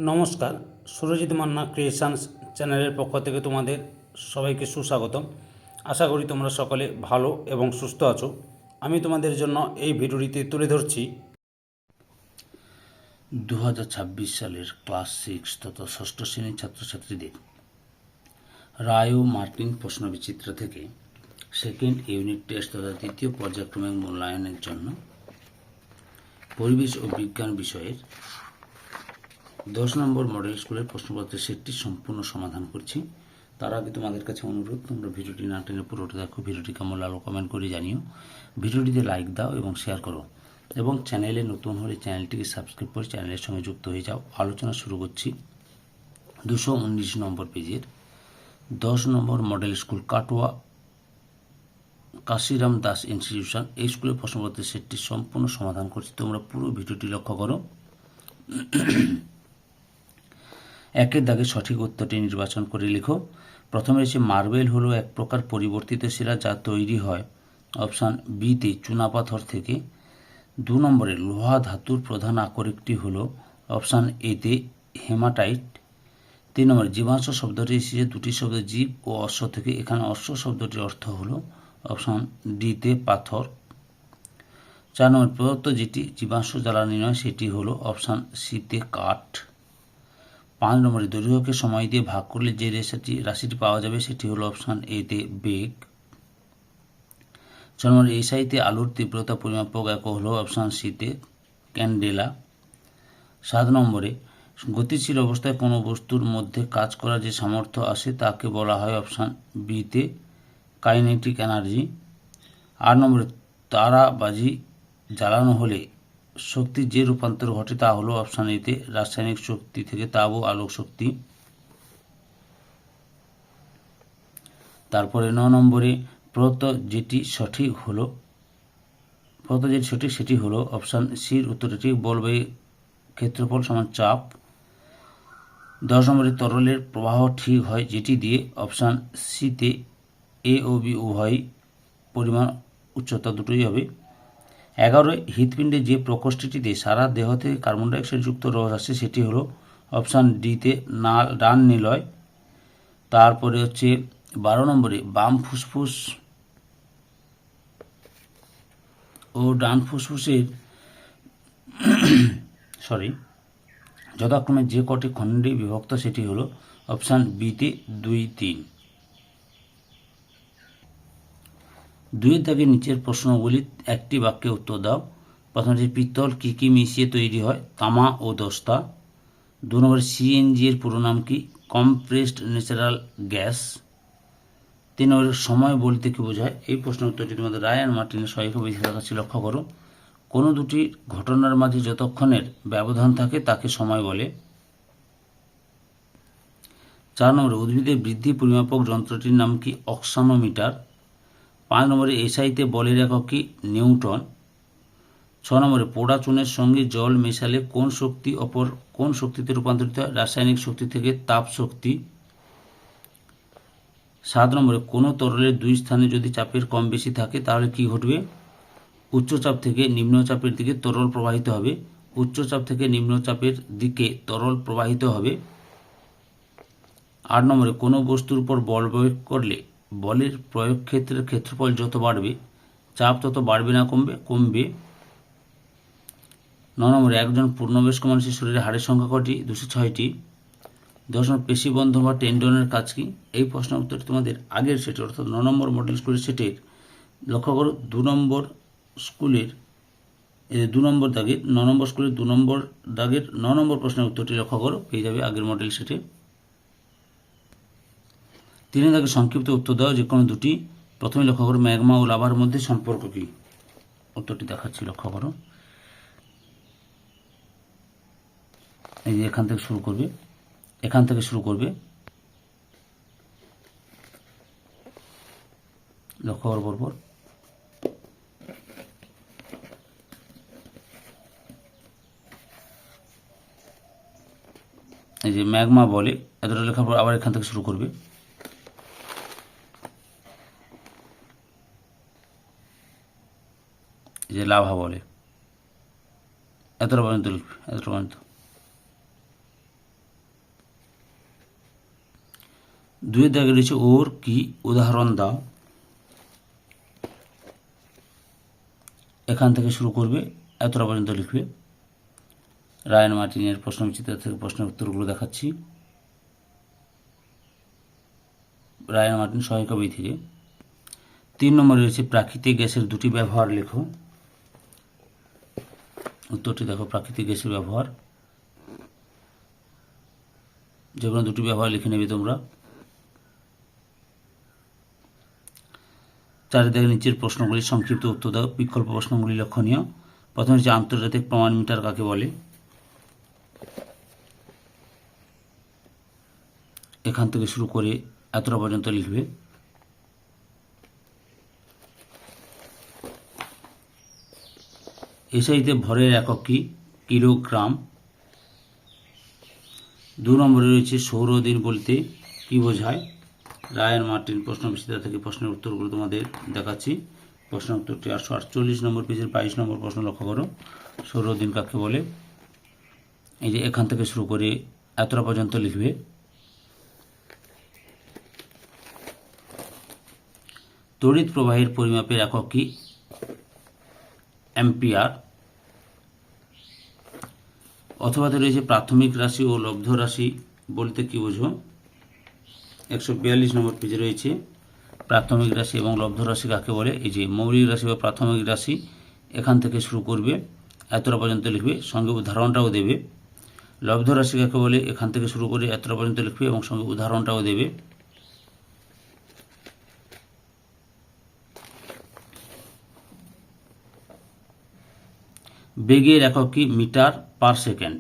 নমস্কার, সুরজিৎ মান্না ক্রিয়েশনস চ্যানেলের পক্ষ থেকে তোমাদের সবাইকে সুস্বাগতম। আশা করি তোমরা সকলে ভালো এবং সুস্থ আছো। আমি তোমাদের জন্য এই ভিডিওটিতে তুলে ধরছি 2026 সালের ক্লাস 6 তথা ষষ্ঠ শ্রেণীর ছাত্রছাত্রীদের রায় ও মার্কিন প্রশ্নবিচিত্র থেকে সেকেন্ড ইউনিট টেস্ট তথা দ্বিতীয় পর্যায়ক্রমিক মূল্যায়নের জন্য পরিবেশ ও বিজ্ঞান বিষয়ের 10 নম্বর মডেল স্কুলের প্রশ্নপত্রের সেটটি সম্পূর্ণ সমাধান করছি। তার আগে তোমাদের কাছে অনুরোধ, তোমরা ভিডিওটি না টেনে পুরোটা দেখো। ভিডিওটি কেমন লাগলো কমেন্ট করে জানিও। ভিডিওটিতে লাইক দাও এবং শেয়ার করো, এবং চ্যানেলে নতুন হলে চ্যানেলটিকে সাবস্ক্রাইব করে চ্যানেলের সঙ্গে যুক্ত হয়ে যাও। আলোচনা শুরু করছি 219 নম্বর পেজের 10 নম্বর model school Katwa Kashiram Das institution. এই স্কুলের প্রশ্নপত্রের সেটটি সম্পূর্ণ সমাধান করছি, তোমরা পুরো ভিডিওটি লক্ষ্য করো। একের দাগে সঠিক উত্তরটি নির্বাচন করে লিখো। প্রথমে রয়েছে মার্বেল হলো এক প্রকার পরিবর্তিত শিলা যা তৈরি হয় অপশান বিতে চুনাপাথর থেকে। 2 নম্বরে লোহা ধাতুর প্রধান আকরিকটি হলো অপশান এতে হেমাটাইট। 3 নম্বরে জীবাশ্ম শব্দটি এসেছে দুটি শব্দ জীব ও অশ্ব থেকে। এখানে অশ্ব শব্দটির অর্থ হলো অপশান ডিতে পাথর। 4 নম্বর প্রদত্ত যেটি জীবাশ্ম জ্বালানি নয় সেটি হলো অপশান সিতে কাঠ। 5 নম্বরে দৈর্ঘ্যকে সময় দিয়ে ভাগ করলে যে রাশিটি পাওয়া যাবে সেটি হলো অপশান এতে বেগ। 6 নম্বরে এসআইতে আলোর তীব্রতা পরিমাপক একক হলো অপশান সিতে ক্যান্ডেলা। 7 নম্বরে গতিশীল অবস্থায় কোনো বস্তুর মধ্যে কাজ করার যে সামর্থ্য আসে তাকে বলা হয় অপশান বিতে কাইনেটিক এনার্জি। 8 নম্বরে তারাবাজি জ্বালানো হলে শক্তির যে রূপান্তর ঘটে তা হলো অপশান এতে রাসায়নিক শক্তি থেকে তাপ ও আলোক শক্তি। তারপরে 9 নম্বরে প্রদত্ত যেটি সঠিক সেটি হলো অপশান সির উত্তরটি ঠিক। বলবাহী ক্ষেত্রফল সমান চাপ। 10 নম্বরে তরলের প্রবাহ ঠিক হয় যেটি দিয়ে অপশান সিতে এ ও বি উভয় পরিমাণ উচ্চতা দুটোই হবে। 11 হৃৎপিণ্ডে যে প্রকোষ্ঠটিতে সারা দেহ থেকে কার্বন ডাইঅক্সাইড যুক্ত রস আসে সেটি হলো অপশান ডিতে ডান নিলয়। তারপরে হচ্ছে 12 নম্বরে বাম ফুসফুস ও ডান ফুসফুসের যথাক্রমে যে কটি খণ্ডে বিভক্ত সেটি হলো অপশান বিতে 2, 3। 2 দাগে নিচের প্রশ্নগুলি একটি বাক্যে উত্তর দাও। প্রথমটি পিত্তল কি কি মিশিয়ে তৈরি হয়? তামা ও দস্তা। 2 নম্বরে সিএনজি এর পুরো নাম কি? Compressed natural gas. 3 নম্বরে সময় বলতে কি বোঝায়? এই প্রশ্নের উত্তরটি তোমাদের রায় আর মার্টিনের সহায়িকা বিধির কাছে লক্ষ্য করো। কোনো দুটি ঘটনার মাঝে যতক্ষণের ব্যবধান থাকে তাকে সময় বলে। 4 নম্বরে উদ্ভিদের বৃদ্ধি পরিমাপক যন্ত্রটির নাম কি? অক্সানোমিটার। 5 নম্বরে এসআইতে বলের একক কি? নিউটন। 6 নম্বরে পোড়া চুনের সঙ্গে জল মেশালে কোন শক্তি অপর কোন শক্তিতে রূপান্তরিত হয়? রাসায়নিক শক্তি থেকে তাপ শক্তি। 7 নম্বরে কোনো তরলের 2 স্থানে যদি চাপের কম বেশি থাকে তাহলে কি ঘটবে? উচ্চচাপ থেকে নিম্নচাপের দিকে তরল প্রবাহিত হবে। উচ্চচাপ থেকে নিম্নচাপের দিকে তরল প্রবাহিত হবে। 8 নম্বরে কোনো বস্তুর উপর বল প্রয়োগ করলে বলের প্রয়োগ ক্ষেত্রের ক্ষেত্রফল যত বাড়বে চাপ তত বাড়বে না কমবে। 9 নম্বরে একজন পূর্ণবয়স্ক মানুষের শরীরে হাড়ের সংখ্যা কটি? 206টি। 10 নম্বর পেশিবন্ধন বা টেন্ডনের কাজ কি? এই প্রশ্নের উত্তরটি তোমাদের আগের সেটের অর্থাৎ 9 নম্বর মডেল স্কুলের সেটের লক্ষ্য করো। 2 নম্বর স্কুলের 2 নম্বর দাগের 9 নম্বর স্কুলের 2 নম্বর দাগের 9 নম্বর প্রশ্নের উত্তরটি লক্ষ্য করো, পেয়ে যাবে আগের মডেল সেটে। 3 দাগে সংক্ষিপ্ত উত্তর দাও যে কোনো দুটি। প্রথমে লক্ষ্য করো ম্যাগমা ও লাভার মধ্যে সম্পর্ক কি? উত্তরটি দেখাচ্ছি, লক্ষ্য করো। এই যে এখান থেকে শুরু করবে লক্ষ্য করো পরপর। এই যে ম্যাগমা বলে এতটা লেখার পর আবার এখান থেকে শুরু করবে। এই যে লাভা বলে এতটা পর্যন্ত লিখবে, এতটা পর্যন্ত। দুয়ের দাগে রয়েছে ওর কি উদাহরণ দাও। এখান থেকে শুরু করবে, এতটা পর্যন্ত লিখবে। রায়ান মার্টিনের প্রশ্নবিচিত্র থেকে প্রশ্নের উত্তরগুলো দেখাচ্ছি। রায়ান মার্টিন সহায়িকা বই থেকে। 3 নম্বরে রয়েছে প্রাকৃতিক গ্যাসের দুটি ব্যবহার লেখো। উত্তরটি দেখো, প্রাকৃতিক গ্যাসের ব্যবহার। যে কোনো দুটি ব্যবহার লিখে নেবে তোমরা। 4 দেখে নিচের প্রশ্নগুলি সংক্ষিপ্ত উত্তর দাও। বিকল্প প্রশ্নগুলি লক্ষণীয়। প্রথমে হচ্ছে আন্তর্জাতিক প্রমাণ মিটার কাকে বলে। এখান থেকে শুরু করে এতটা পর্যন্ত লিখবে। এসআইতে ভরের একক কি? কিলোগ্রাম। 2 নম্বরে রয়েছে সৌরদিন বলতে কি বোঝায়। রায়ান মার্টিন প্রশ্নবিচিত্রা থেকে প্রশ্নের উত্তরগুলো তোমাদের দেখাচ্ছি। প্রশ্ন উত্তরটি 848 নম্বর পেজের 22 নম্বর প্রশ্ন লক্ষ্য করো। সৌরদিন কাকে বলে। এই যে এখান থেকে শুরু করে এতটা পর্যন্ত লিখবে। তড়িৎ প্রবাহের পরিমাপের একক কি? অ্যাম্পিয়ার। অথবাতে রয়েছে প্রাথমিক রাশি ও লব্ধ রাশি বলতে কি বোঝো। 142 নম্বর পেজে রয়েছে প্রাথমিক রাশি এবং লব্ধ রাশি কাকে বলে। এই যে মৌলিক রাশি বা প্রাথমিক রাশি, এখান থেকে শুরু করবে, এতটা পর্যন্ত লিখবে, সঙ্গে উদাহরণটাও দেবে। লব্ধ রাশি কাকে বলে, এখান থেকে শুরু করে এতটা পর্যন্ত লিখবে এবং সঙ্গে উদাহরণটাও দেবে। বেগের একক কি? Metre per second.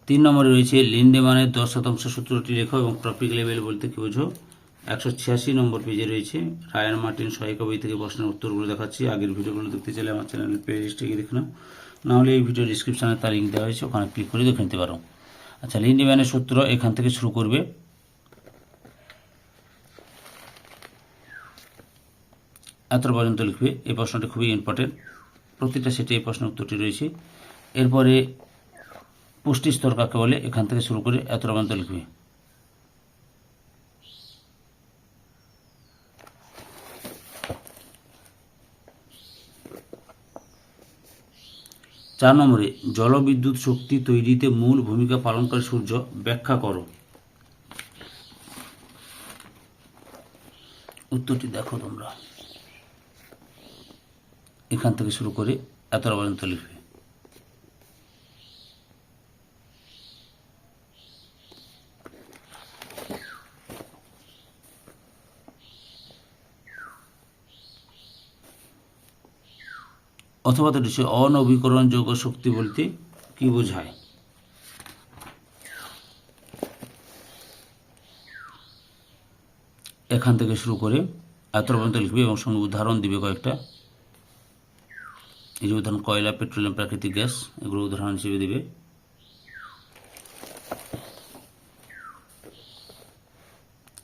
3 নম্বরে রয়েছে লিন্ডেম্যানের 10% সূত্রটি লেখো এবং ট্রপিক লেভেল বলতে কি বোঝো। 186 নম্বর পেজে রয়েছে রায়ান মার্টিন সহায়িকা বই থেকে প্রশ্নের উত্তরগুলো দেখাচ্ছি। আগের ভিডিওগুলো দেখতে চাইলে আমার চ্যানেলের প্লে লিস্টে গিয়ে দেখে নাও, নাহলে এই ভিডিও ডিসক্রিপশানে তার লিঙ্ক দেওয়া হয়েছে, ওখানে ক্লিক করে দেখে নিতে পারো। আচ্ছা, লিন্ডেম্যানের সূত্র এখান থেকে শুরু করবে। এতটা পর্যন্ত লিখবে। এই প্রশ্নটি খুবই ইম্পর্টেন্ট, প্রতিটা সেটে এই প্রশ্নের উত্তরটি রয়েছে। এরপরে পুষ্টি স্তর কাকে বলে, এখান থেকে শুরু করে এতটা পর্যন্ত লিখবে। চার নম্বরে জলবিদ্যুৎ শক্তি তৈরিতে মূল ভূমিকা পালনকারী সূর্য ব্যাখ্যা করো। উত্তরটি দেখো তোমরা, এখান থেকে শুরু করে এতটা পর্যন্ত লিখবে। অথবা তো রয়েছে অনবীকরণযোগ্য শক্তি বলতে কি বোঝায়। এখান থেকে শুরু করে এতটা পর্যন্ত লিখবে এবং সঙ্গে উদাহরণ দিবে কয়েকটা। এই যে উদাহরণ কয়লা, পেট্রোলিয়াম, প্রাকৃতিক গ্যাস, এগুলো উদাহরণ হিসেবে দিবে।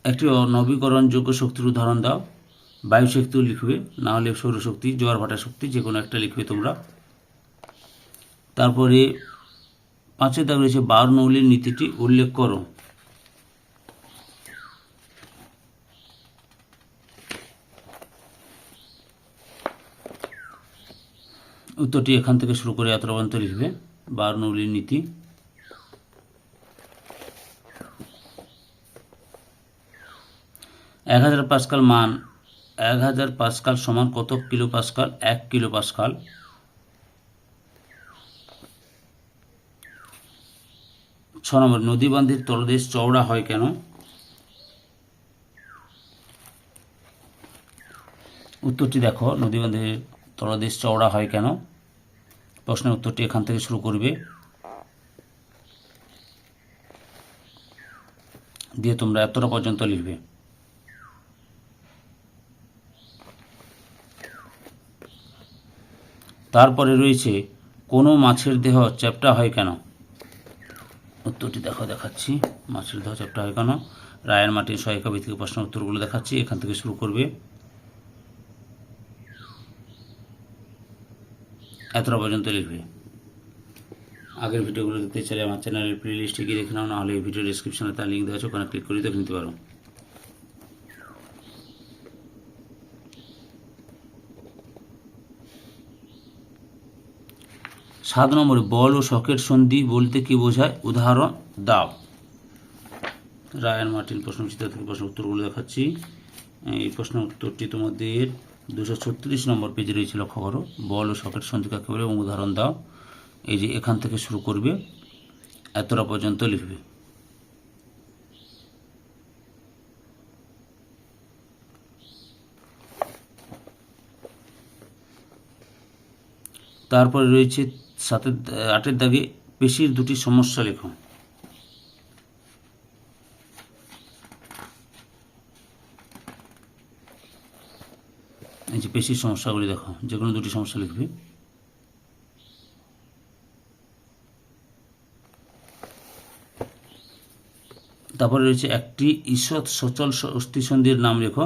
একটি অনবীকরণযোগ্য শক্তির উদাহরণ দাও। বায়ু শক্তিও লিখবে, না হলে সৌরশক্তি, জোয়ার ভাটা শক্তি, যে কোনো একটা লিখবে তোমরা। তারপরে 5 দাগ রয়েছে বার্নৌলির নীতিটি উল্লেখ করো। উত্তরটি এখান থেকে শুরু করে এতটা পর্যন্ত লিখবে। বার্নৌলির নীতি। এক 1000 পাস্কাল মান 1000 পাস্কাল সমান কত কিলো পাস্কাল? 1 kilo Pascal. 6 নম্বর নদীবাঁধের তলদেশ চওড়া হয় কেন? উত্তরটি দেখো, নদীবাঁধের তলদেশ চওড়া হয় কেন। প্রশ্নের উত্তরটি এখান থেকে শুরু করবে, দিয়ে তোমরা এতটা পর্যন্ত লিখবে। তারপরে রয়েছে কোনো মাছের দেহ চ্যাপ্টা হয় কেন। উত্তরটি দেখো, দেখাচ্ছি। মাছের দেহ চ্যাপ্টা হয় কেন, রায়ান মার্টিন সহায়িকা বই থেকে প্রশ্নের উত্তরগুলো দেখাচ্ছি। এখান থেকে শুরু করবে, এতটা পর্যন্ত লিখবে। আগের ভিডিওগুলো দেখতে চাইলে আমার চ্যানেলের প্লে লিস্টে গিয়ে দেখে নাও, নাহলে এই ভিডিও ডিসক্রিপশনে তার লিঙ্ক দেওয়া আছে, ওখানে ক্লিক করে দেখে নিতে পারো। সাত নম্বরে বল ও সকেট সন্ধি বলতে কি বোঝায়, উদাহরণ দাও। রায়ান মার্টিন প্রশ্নচিত্র থেকে প্রশ্ন উত্তরগুলো দেখাচ্ছি। এই প্রশ্ন উত্তরটি তোমাদের 236 নম্বর পেজে রয়েছে, লক্ষ্য করো। বল ও সকেট সন্ধি কাকে বলে এবং উদাহরণ দাও। এই যে এখান থেকে শুরু করবে, এতটা পর্যন্ত লিখবে। তারপরে রয়েছে 8 দাগে পেশির দুটি সমস্যা লেখো। এই যে পেশির সমস্যাগুলি দেখো, যে কোনো দুটি সমস্যা লিখবে। তারপরে রয়েছে একটি ঈষৎ সচল অস্থিসন্ধির নাম লেখো।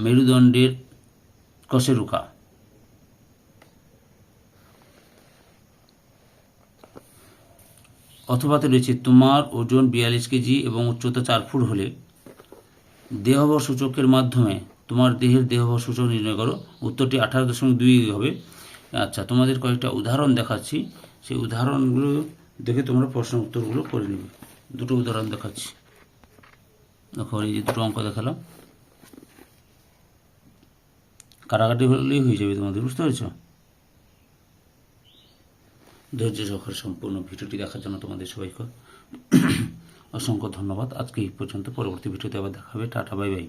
মেরুদণ্ডের কশেরুকা। অথবাতে রয়েছে তোমার ওজন 42 কেজি এবং উচ্চতা 4 ফুট হলে দেহবর সূচকের মাধ্যমে তোমার দেহের দেহবর সূচক নির্ণয় করো। উত্তরটি 18.2 হবে। আচ্ছা, তোমাদের কয়েকটা উদাহরণ দেখাচ্ছি, সেই উদাহরণগুলো দেখে তোমরা প্রশ্ন উত্তরগুলো করে নেবে। দুটো উদাহরণ দেখাচ্ছি, দেখো। এই যে দুটো অঙ্ক দেখালাম, কাটাকাটি হলেই হয়ে যাবে তোমাদের, বুঝতে পেরেছ? ধৈর্য সহকারে সম্পূর্ণ ভিডিওটি দেখার জন্য তোমাদের সবাইকে অসংখ্য ধন্যবাদ। আজকে এই পর্যন্ত, পরবর্তী ভিডিওতে আবার দেখা হবে। Tata, bye bye.